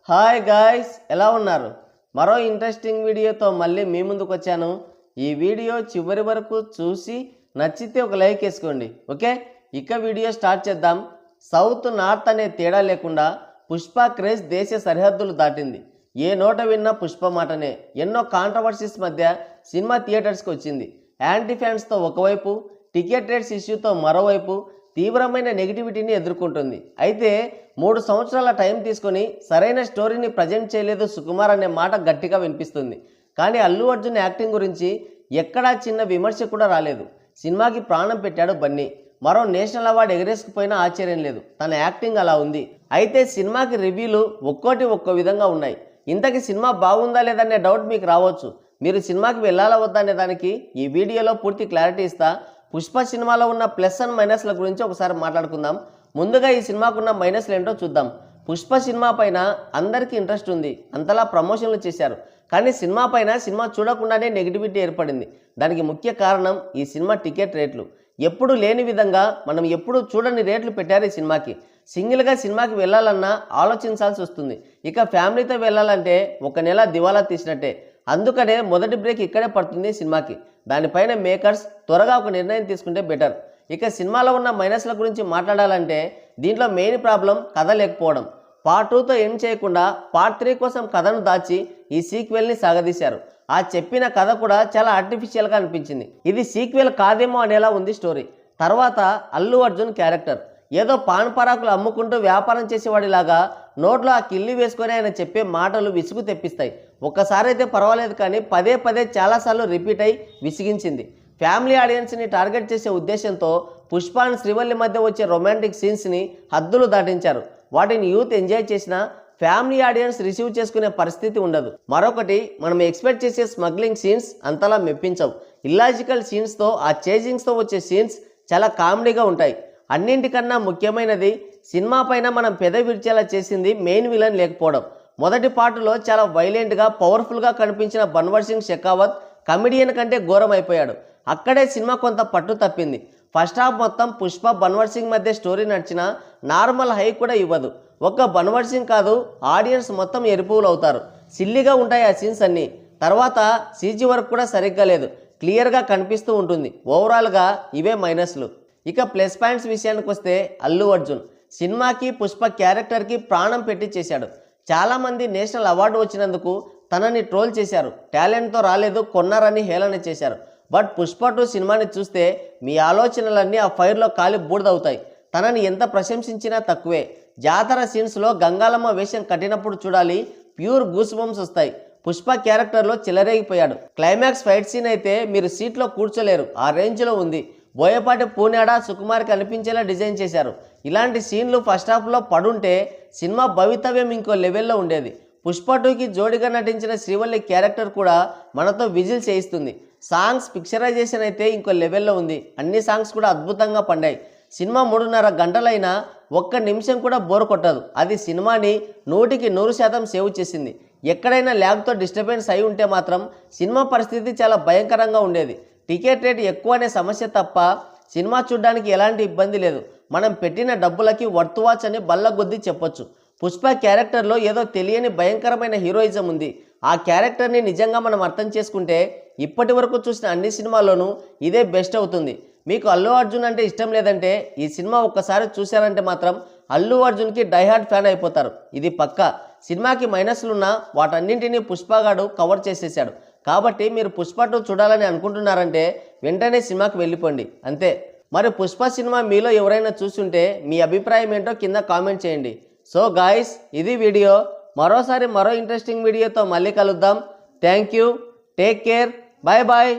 Hi guys, ఎలా ఉన్నారు? మరో ఇంట్రెస్టింగ్ వీడియోతో మళ్ళీ మీ ముందుకు వచ్చాను. ఈ వీడియో చివరి వరకు చూసి నచ్చితే ఒక లైక్ వేసుకోండి. ఓకే, ఇక వీడియో స్టార్ట్ చేద్దాం. సౌత్ నార్త్ అనే తేడా లేకుండా పుష్ప క్రేజ్ దేశ సరిహద్దులు దాటింది. ఏ నోట విన్నా పుష్ప మాటనే. ఎన్నో కాంట్రవర్సీస్ మధ్య సినిమా థియేటర్స్కి వచ్చింది. యాంటీ ఫ్యాన్స్తో ఒకవైపు, టికెట్ రేట్స్ ఇష్యూతో మరోవైపు తీవ్రమైన నెగిటివిటీని ఎదుర్కొంటుంది. అయితే 3 సంవత్సరాల టైం తీసుకొని సరైన స్టోరీని ప్రజెంట్ చేయలేదు సుకుమార్ అనే మాట గట్టిగా వినిపిస్తుంది. కానీ అల్లు అర్జున్ యాక్టింగ్ గురించి ఎక్కడా చిన్న విమర్శ కూడా రాలేదు. సినిమాకి ప్రాణం పెట్టాడు బన్నీ. మరో నేషనల్ అవార్డు ఎగరేసుకుపోయినా ఆశ్చర్యం లేదు. తన యాక్టింగ్ అలా ఉంది. అయితే సినిమాకి రివ్యూలు ఒక్కో విధంగా ఉన్నాయి. ఇంతకీ సినిమా బాగుందా లేదనే డౌట్ మీకు రావచ్చు. మీరు సినిమాకి వెళ్ళాలా వద్దా అనే దానికి ఈ వీడియోలో పూర్తి క్లారిటీ ఇస్తా. పుష్ప సినిమాలో ఉన్న ప్లస్ అండ్ మైనస్ల గురించి ఒకసారి మాట్లాడుకుందాం. ముందుగా ఈ సినిమాకు ఉన్న మైనస్లు ఏంటో చూద్దాం. పుష్ప సినిమా పైన అందరికీ ఇంట్రెస్ట్ ఉంది, అంతలా ప్రమోషన్లు చేశారు. కానీ సినిమా పైన సినిమా చూడకుండానే నెగిటివిటీ ఏర్పడింది. దానికి ముఖ్య కారణం ఈ సినిమా టికెట్ రేట్లు. ఎప్పుడు లేని విధంగా మనం ఎప్పుడు చూడని రేట్లు పెట్టారు ఈ సినిమాకి. సింగిల్గా సినిమాకి వెళ్ళాలన్నా ఆలోచించాల్సి వస్తుంది. ఇక ఫ్యామిలీతో వెళ్ళాలంటే 1 నెల దివాలా తీసినట్టే. అందుకనే మొదటి బ్రేక్ ఇక్కడే పడుతుంది సినిమాకి. దానిపైన మేకర్స్ త్వరగా ఒక నిర్ణయం తీసుకుంటే బెటర్. ఇక సినిమాలో ఉన్న మైనస్ల గురించి మాట్లాడాలంటే దీంట్లో మెయిన్ ప్రాబ్లం కథ లేకపోవడం. పార్ట్ 2తో ఎండ్ చేయకుండా పార్ట్ 3 కోసం కథను దాచి ఈ సీక్వెల్ని సాగదీశారు. ఆ చెప్పిన కథ కూడా చాలా ఆర్టిఫిషియల్గా అనిపించింది. ఇది సీక్వెల్ కాదేమో అనేలా ఉంది స్టోరీ. తర్వాత అల్లు అర్జున్ క్యారెక్టర్ ఏదో పాన్ పరాకులు అమ్ముకుంటూ వ్యాపారం చేసేవాడిలాగా నోట్లో ఆ కిల్లి వేసుకొని ఆయన చెప్పే మాటలు విసుగు తెప్పిస్తాయి. ఒక్కసారి అయితే పర్వాలేదు, కానీ పదే చాలాసార్లు రిపీట్ అయి విసిగించింది. ఫ్యామిలీ ఆడియన్స్ని టార్గెట్ చేసే ఉద్దేశంతో పుష్ప అండ్ శ్రీవల్లి మధ్య వచ్చే రొమాంటిక్ సీన్స్ని హద్దులు దాటించారు. వాటిని యూత్ ఎంజాయ్ చేసినా ఫ్యామిలీ ఆడియన్స్ రిసీవ్ చేసుకునే పరిస్థితి ఉండదు. మరొకటి, మనం ఎక్స్పెక్ట్ చేసే స్మగ్లింగ్ సీన్స్ అంతలా మెప్పించవు. ఇల్లాజికల్ సీన్స్తో, ఆ చేజింగ్స్తో వచ్చే సీన్స్ చాలా కామెడీగా ఉంటాయి. అన్నింటికన్నా ముఖ్యమైనది, సినిమా పైన మనం విడిచేలా చేసింది మెయిన్ విలన్ లేకపోవడం. మొదటి పార్టులో చాలా వైలెంట్గా, పవర్ఫుల్గా కనిపించిన బన్వర్ సింగ్ షెకావత్ కమెడియన్ కంటే ఘోరం అయిపోయాడు. అక్కడే సినిమా కొంత పట్టు తప్పింది. ఫస్ట్ హాఫ్ మొత్తం పుష్ప బన్వర్ సింగ్ మధ్య స్టోరీ నడిచినా నార్మల్ హై కూడా ఇవ్వదు. ఒక్క బన్వర్ సింగ్ కాదు, ఆడియన్స్ మొత్తం ఎరుపులు అవుతారు. సిల్లీగా ఉంటాయి ఆ సీన్స్ అన్నీ. తర్వాత సీజీ వర్క్ కూడా సరిగ్గా లేదు, క్లియర్గా కనిపిస్తూ ఉంటుంది. ఓవరాల్గా ఇవే మైనస్లు. ఇక ప్లస్ పాయింట్స్ విషయానికి వస్తే అల్లు అర్జున్ సినిమాకి, పుష్ప క్యారెక్టర్కి ప్రాణం పెట్టి చేశాడు. చాలామంది నేషనల్ అవార్డు వచ్చినందుకు తనని ట్రోల్ చేశారు. టాలెంట్తో రాలేదు, కొన్నారని హేళన చేశారు. బట్ పుష్ప 2 సినిమాని చూస్తే మీ ఆలోచనలన్నీ ఆ ఫైర్లో కాలి బూడిదవుతాయి. తనని ఎంత ప్రశంసించినా తక్కువే. జాతర సీన్స్లో గంగాలమ్మ వేషం కట్టినప్పుడు చూడాలి, ప్యూర్ గూస్ బంప్స్ వస్తాయి. పుష్ప క్యారెక్టర్లో చెలరేగిపోయాడు. క్లైమాక్స్ ఫైట్ సీన్ అయితే మీరు సీట్లో కూర్చోలేరు, ఆ రేంజ్లో ఉంది. బోయపాటి పూనాడ సుకుమార్కి అనిపించేలా డిజైన్ చేశారు. ఇలాంటి సీన్లు ఫస్ట్ హాఫ్లో పడుంటే సినిమా భవితవ్యం ఇంకో లెవెల్లో ఉండేది. పుష్ప 2కి జోడిగా నటించిన శ్రీవల్లి క్యారెక్టర్ కూడా మనతో విజిల్ చేయిస్తుంది. సాంగ్స్ పిక్చరైజేషన్ అయితే ఇంకో లెవెల్లో ఉంది. అన్ని సాంగ్స్ కూడా అద్భుతంగా పండాయి. సినిమా 3.5 గంటలైనా 1 నిమిషం కూడా బోర్ కొట్టదు. అది సినిమాని 100కి 100% సేవ్ చేసింది. ఎక్కడైనా ల్యాగ్తో డిస్టర్బెన్స్ అయి ఉంటే మాత్రం సినిమా పరిస్థితి చాలా భయంకరంగా ఉండేది. టికెట్ రేట్ ఎక్కువ అనే సమస్య తప్ప సినిమా చూడడానికి ఎలాంటి ఇబ్బంది లేదు. మనం పెట్టిన డబ్బులకి వర్త్ వాచ్ అని బల్లగొద్ది చెప్పొచ్చు. పుష్ప క్యారెక్టర్లో ఏదో తెలియని భయంకరమైన హీరోయిజం ఉంది. ఆ క్యారెక్టర్ని నిజంగా మనం అర్థం చేసుకుంటే ఇప్పటి వరకు చూసిన అన్ని సినిమాల్లోనూ ఇదే బెస్ట్ అవుతుంది. మీకు అల్లు అర్జున్ అంటే ఇష్టం లేదంటే ఈ సినిమా ఒక్కసారి చూశారంటే మాత్రం అల్లు అర్జున్కి డైహార్డ్ ఫ్యాన్ అయిపోతారు. ఇది పక్కా. సినిమాకి మైనస్లున్నా వాటన్నింటినీ పుష్పగాడు కవర్ చేసేసాడు. కాబట్టి మీరు పుష్ప 2 చూడాలని అనుకుంటున్నారంటే వెంటనే సినిమాకి వెళ్ళిపోండి, అంతే. మరి పుష్ప సినిమా మీలో ఎవరైనా చూస్తుంటే మీ అభిప్రాయం ఏంటో కింద కామెంట్ చేయండి. సో గాయ్స్, ఇది వీడియో. మరో ఇంట్రెస్టింగ్ వీడియోతో మళ్ళీ కలుద్దాం. Thank you, take care, bye bye.